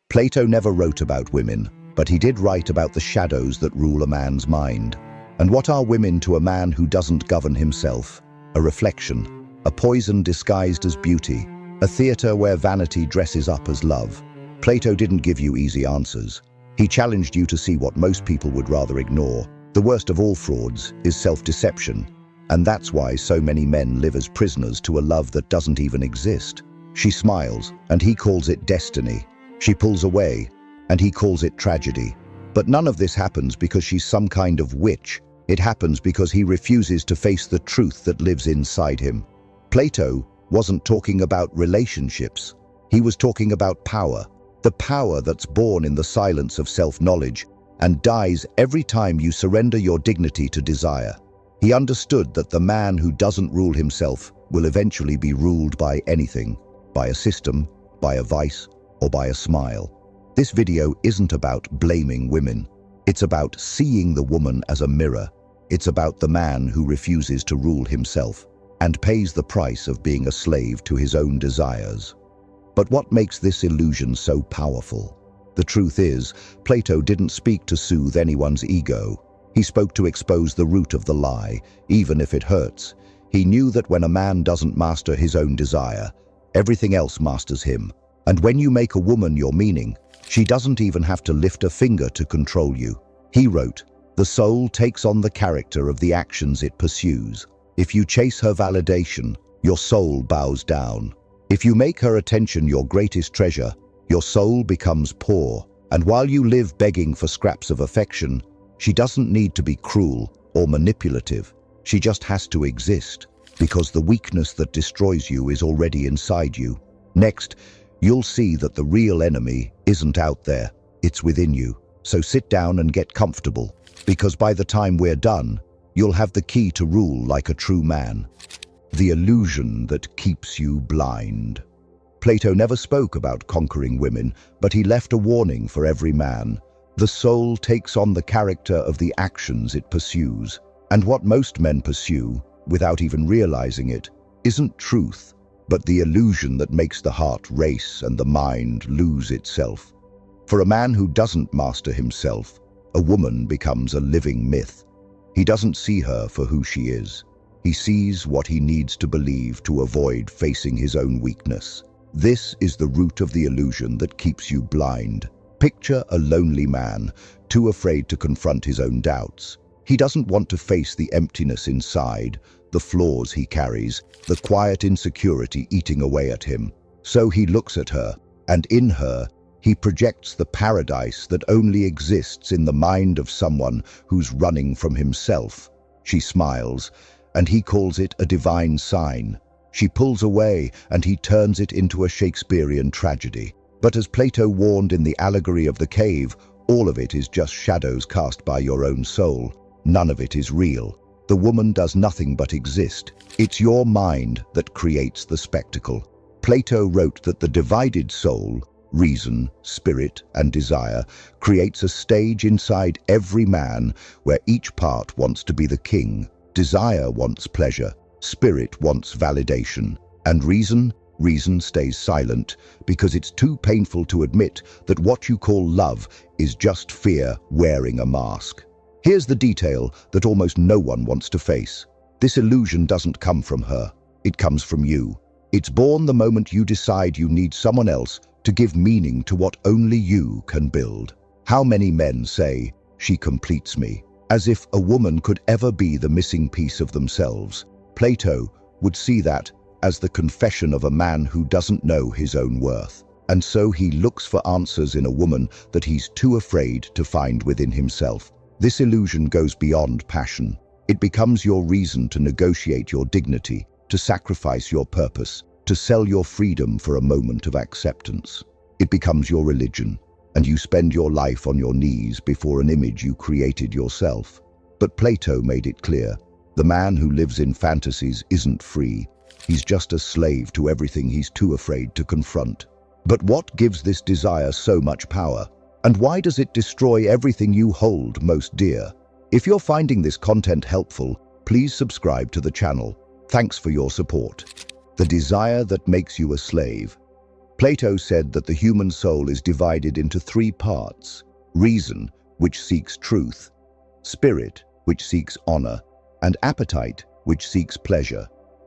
Plato never wrote about women, but he did write about the shadows that rule a man's mind. And what are women to a man who doesn't govern himself? A reflection, a poison disguised as beauty, a theater where vanity dresses up as love. Plato didn't give you easy answers. He challenged you to see what most people would rather ignore. The worst of all frauds is self-deception, and that's why so many men live as prisoners to a love that doesn't even exist. She smiles, and he calls it destiny. She pulls away, and he calls it tragedy. But none of this happens because she's some kind of witch. It happens because he refuses to face the truth that lives inside him. Plato wasn't talking about relationships. He was talking about power. The power that's born in the silence of self-knowledge and dies every time you surrender your dignity to desire. He understood that the man who doesn't rule himself will eventually be ruled by anything, by a system, by a vice, or by a smile. This video isn't about blaming women. It's about seeing the woman as a mirror. It's about the man who refuses to rule himself and pays the price of being a slave to his own desires. But what makes this illusion so powerful? The truth is, Plato didn't speak to soothe anyone's ego. He spoke to expose the root of the lie, even if it hurts. He knew that when a man doesn't master his own desire, everything else masters him. And when you make a woman your meaning, she doesn't even have to lift a finger to control you. He wrote, "The soul takes on the character of the actions it pursues. If you chase her validation, your soul bows down. If you make her attention your greatest treasure, your soul becomes poor. And while you live begging for scraps of affection, she doesn't need to be cruel or manipulative. She just has to exist, because the weakness that destroys you is already inside you." Next, you'll see that the real enemy isn't out there, it's within you. So sit down and get comfortable, because by the time we're done, you'll have the key to rule like a true man. The illusion that keeps you blind. Plato never spoke about conquering women, but he left a warning for every man. The soul takes on the character of the actions it pursues. And what most men pursue, without even realizing it, isn't truth, but the illusion that makes the heart race and the mind lose itself. For a man who doesn't master himself, a woman becomes a living myth. He doesn't see her for who she is. He sees what he needs to believe to avoid facing his own weakness. This is the root of the illusion that keeps you blind. Picture a lonely man, too afraid to confront his own doubts. He doesn't want to face the emptiness inside, the flaws he carries, the quiet insecurity eating away at him. So he looks at her, and in her, he projects the paradise that only exists in the mind of someone who's running from himself. She smiles, and he calls it a divine sign. She pulls away, and he turns it into a Shakespearean tragedy. But as Plato warned in the allegory of the cave, all of it is just shadows cast by your own soul. None of it is real. The woman does nothing but exist. It's your mind that creates the spectacle. Plato wrote that the divided soul, reason, spirit, and desire, creates a stage inside every man where each part wants to be the king. Desire wants pleasure, spirit wants validation, and reason stays silent because it's too painful to admit that what you call love is just fear wearing a mask. Here's the detail that almost no one wants to face. This illusion doesn't come from her. It comes from you. It's born the moment you decide you need someone else to give meaning to what only you can build. How many men say, "She completes me," as if a woman could ever be the missing piece of themselves? Plato would see that as the confession of a man who doesn't know his own worth. And so he looks for answers in a woman that he's too afraid to find within himself. This illusion goes beyond passion. It becomes your reason to negotiate your dignity, to sacrifice your purpose, to sell your freedom for a moment of acceptance. It becomes your religion, and you spend your life on your knees before an image you created yourself. But Plato made it clear, the man who lives in fantasies isn't free. He's just a slave to everything he's too afraid to confront. But what gives this desire so much power? And why does it destroy everything you hold most dear? If you're finding this content helpful, please subscribe to the channel. Thanks for your support. The desire that makes you a slave. Plato said that the human soul is divided into three parts: reason, which seeks truth; spirit, which seeks honor; and appetite, which seeks pleasure.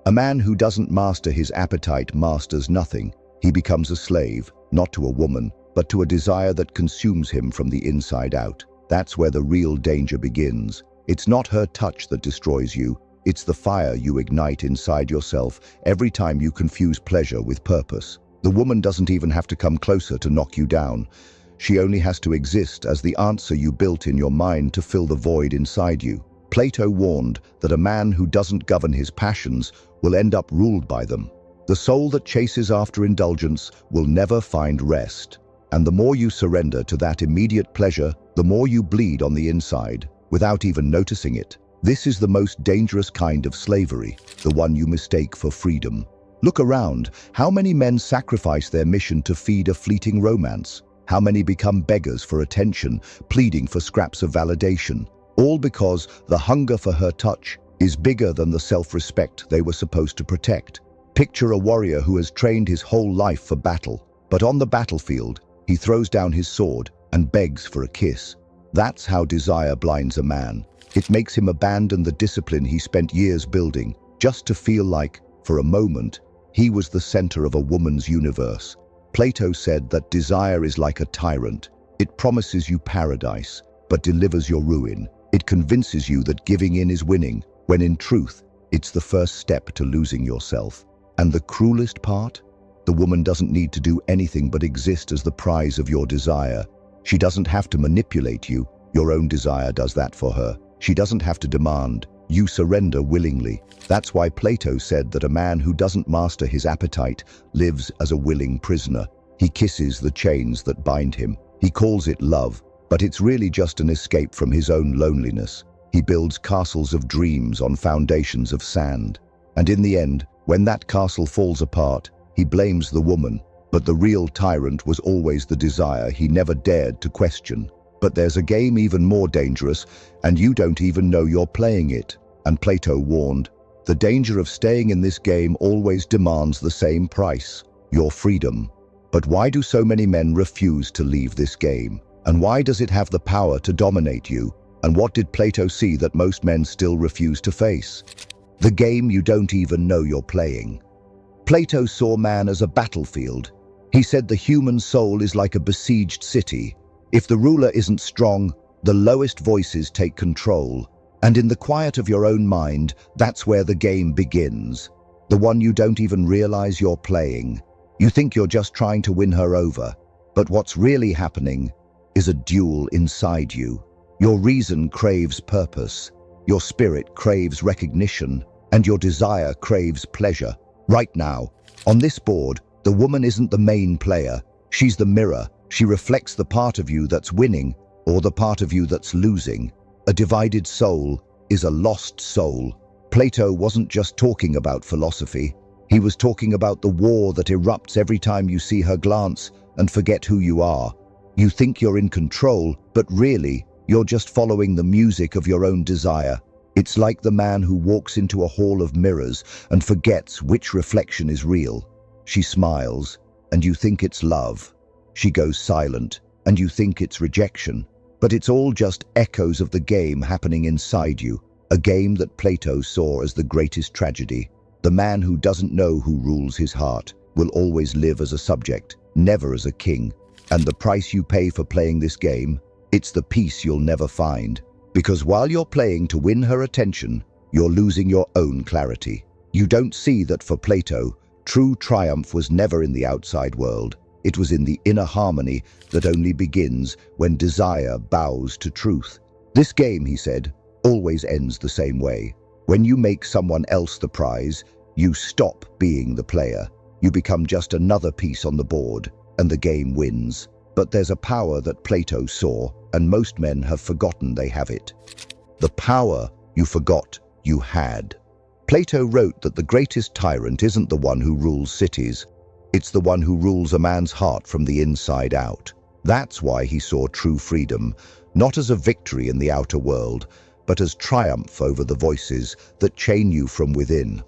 A man who doesn't master his appetite masters nothing. He becomes a slave, not to a woman, but to a desire that consumes him from the inside out. That's where the real danger begins. It's not her touch that destroys you. It's the fire you ignite inside yourself every time you confuse pleasure with purpose. The woman doesn't even have to come closer to knock you down. She only has to exist as the answer you built in your mind to fill the void inside you. Plato warned that a man who doesn't govern his passions will end up ruled by them. The soul that chases after indulgence will never find rest. And the more you surrender to that immediate pleasure, the more you bleed on the inside, without even noticing it. This is the most dangerous kind of slavery, the one you mistake for freedom. Look around. How many men sacrifice their mission to feed a fleeting romance? How many become beggars for attention, pleading for scraps of validation? All because the hunger for her touch is bigger than the self-respect they were supposed to protect. Picture a warrior who has trained his whole life for battle, but on the battlefield, he throws down his sword and begs for a kiss. That's how desire blinds a man. It makes him abandon the discipline he spent years building, just to feel like, for a moment, he was the center of a woman's universe. Plato said that desire is like a tyrant. It promises you paradise, but delivers your ruin. It convinces you that giving in is winning, when in truth, it's the first step to losing yourself. And the cruelest part? The woman doesn't need to do anything but exist as the prize of your desire. She doesn't have to manipulate you. Your own desire does that for her. She doesn't have to demand. You surrender willingly. That's why Plato said that a man who doesn't master his appetite lives as a willing prisoner. He kisses the chains that bind him. He calls it love, but it's really just an escape from his own loneliness. He builds castles of dreams on foundations of sand. And in the end, when that castle falls apart, he blames the woman. But the real tyrant was always the desire he never dared to question. But there's a game even more dangerous, and you don't even know you're playing it. And Plato warned, the danger of staying in this game always demands the same price, your freedom. But why do so many men refuse to leave this game? And why does it have the power to dominate you? And what did Plato see that most men still refuse to face? The game you don't even know you're playing. Plato saw man as a battlefield. He said the human soul is like a besieged city. If the ruler isn't strong, the lowest voices take control. And in the quiet of your own mind, that's where the game begins. The one you don't even realize you're playing. You think you're just trying to win her over. But what's really happening is a duel inside you. Your reason craves purpose. Your spirit craves recognition. And your desire craves pleasure. Right now, on this board, the woman isn't the main player. She's the mirror. She reflects the part of you that's winning or the part of you that's losing. A divided soul is a lost soul. Plato wasn't just talking about philosophy. He was talking about the war that erupts every time you see her glance and forget who you are. You think you're in control, but really, you're just following the music of your own desire. It's like the man who walks into a hall of mirrors and forgets which reflection is real. She smiles, and you think it's love. She goes silent, and you think it's rejection. But it's all just echoes of the game happening inside you, a game that Plato saw as the greatest tragedy. The man who doesn't know who rules his heart will always live as a subject, never as a king. And the price you pay for playing this game, it's the peace you'll never find. Because while you're playing to win her attention, you're losing your own clarity. You don't see that for Plato, true triumph was never in the outside world. It was in the inner harmony that only begins when desire bows to truth. This game, he said, always ends the same way. When you make someone else the prize, you stop being the player. You become just another piece on the board, and the game wins. But there's a power that Plato saw, and most men have forgotten they have it. The power you forgot you had. Plato wrote that the greatest tyrant isn't the one who rules cities. It's the one who rules a man's heart from the inside out. That's why he saw true freedom, not as a victory in the outer world, but as triumph over the voices that chain you from within.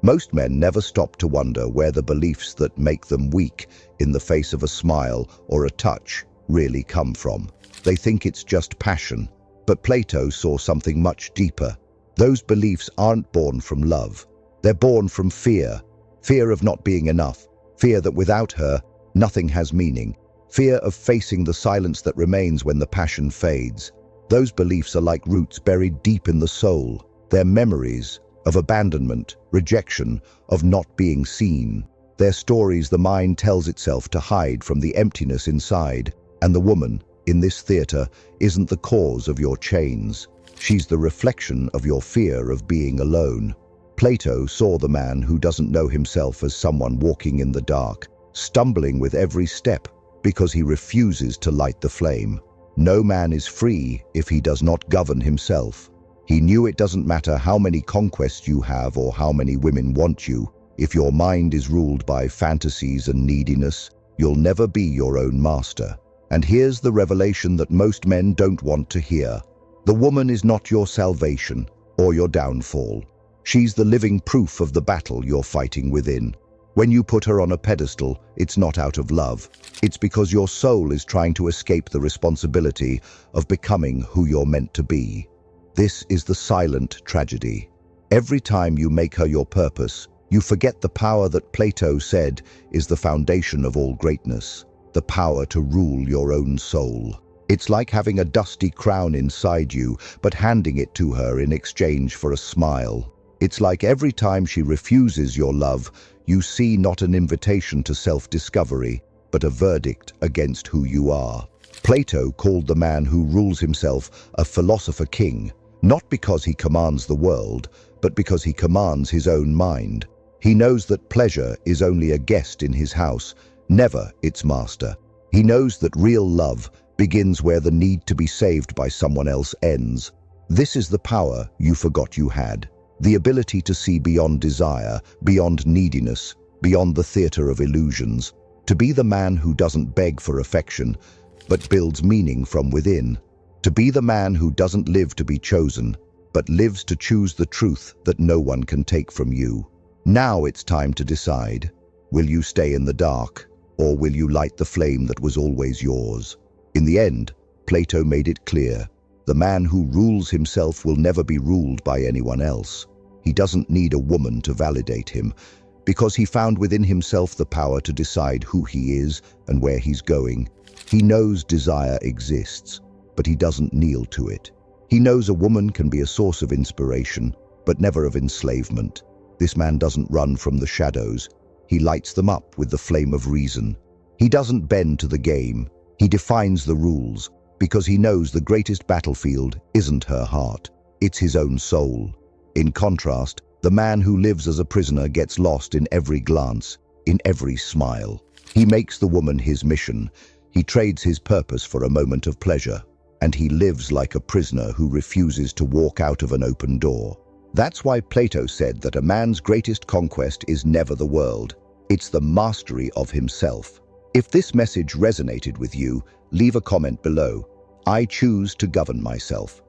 Most men never stop to wonder where the beliefs that make them weak in the face of a smile or a touch really come from. They think it's just passion. But Plato saw something much deeper. Those beliefs aren't born from love. They're born from fear. Fear of not being enough. Fear that without her, nothing has meaning. Fear of facing the silence that remains when the passion fades. Those beliefs are like roots buried deep in the soul. They're memories of abandonment, rejection, of not being seen. They're stories the mind tells itself to hide from the emptiness inside. And the woman, in this theater, isn't the cause of your chains. She's the reflection of your fear of being alone. Plato saw the man who doesn't know himself as someone walking in the dark, stumbling with every step because he refuses to light the flame. No man is free if he does not govern himself. He knew it doesn't matter how many conquests you have or how many women want you. If your mind is ruled by fantasies and neediness, you'll never be your own master. And here's the revelation that most men don't want to hear. The woman is not your salvation or your downfall. She's the living proof of the battle you're fighting within. When you put her on a pedestal, it's not out of love. It's because your soul is trying to escape the responsibility of becoming who you're meant to be. This is the silent tragedy. Every time you make her your purpose, you forget the power that Plato said is the foundation of all greatness. The power to rule your own soul. It's like having a dusty crown inside you, but handing it to her in exchange for a smile. It's like every time she refuses your love, you see not an invitation to self-discovery, but a verdict against who you are. Plato called the man who rules himself a philosopher king, not because he commands the world, but because he commands his own mind. He knows that pleasure is only a guest in his house, never its master. He knows that real love begins where the need to be saved by someone else ends. This is the power you forgot you had. The ability to see beyond desire, beyond neediness, beyond the theater of illusions. To be the man who doesn't beg for affection, but builds meaning from within. To be the man who doesn't live to be chosen, but lives to choose the truth that no one can take from you. Now it's time to decide. Will you stay in the dark, or will you light the flame that was always yours? In the end, Plato made it clear. The man who rules himself will never be ruled by anyone else. He doesn't need a woman to validate him, because he found within himself the power to decide who he is and where he's going. He knows desire exists, but he doesn't kneel to it. He knows a woman can be a source of inspiration, but never of enslavement. This man doesn't run from the shadows. He lights them up with the flame of reason. He doesn't bend to the game. He defines the rules, because he knows the greatest battlefield isn't her heart, it's his own soul. In contrast, the man who lives as a prisoner gets lost in every glance, in every smile. He makes the woman his mission. He trades his purpose for a moment of pleasure, and he lives like a prisoner who refuses to walk out of an open door. That's why Plato said that a man's greatest conquest is never the world. It's the mastery of himself. If this message resonated with you, leave a comment below. I choose to govern myself.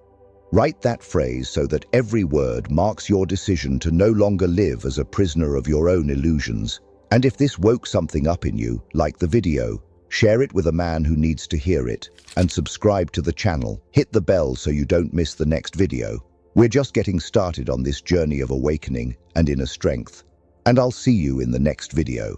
Write that phrase so that every word marks your decision to no longer live as a prisoner of your own illusions. And if this woke something up in you, like the video, share it with a man who needs to hear it, and subscribe to the channel. Hit the bell so you don't miss the next video. We're just getting started on this journey of awakening and inner strength. And I'll see you in the next video.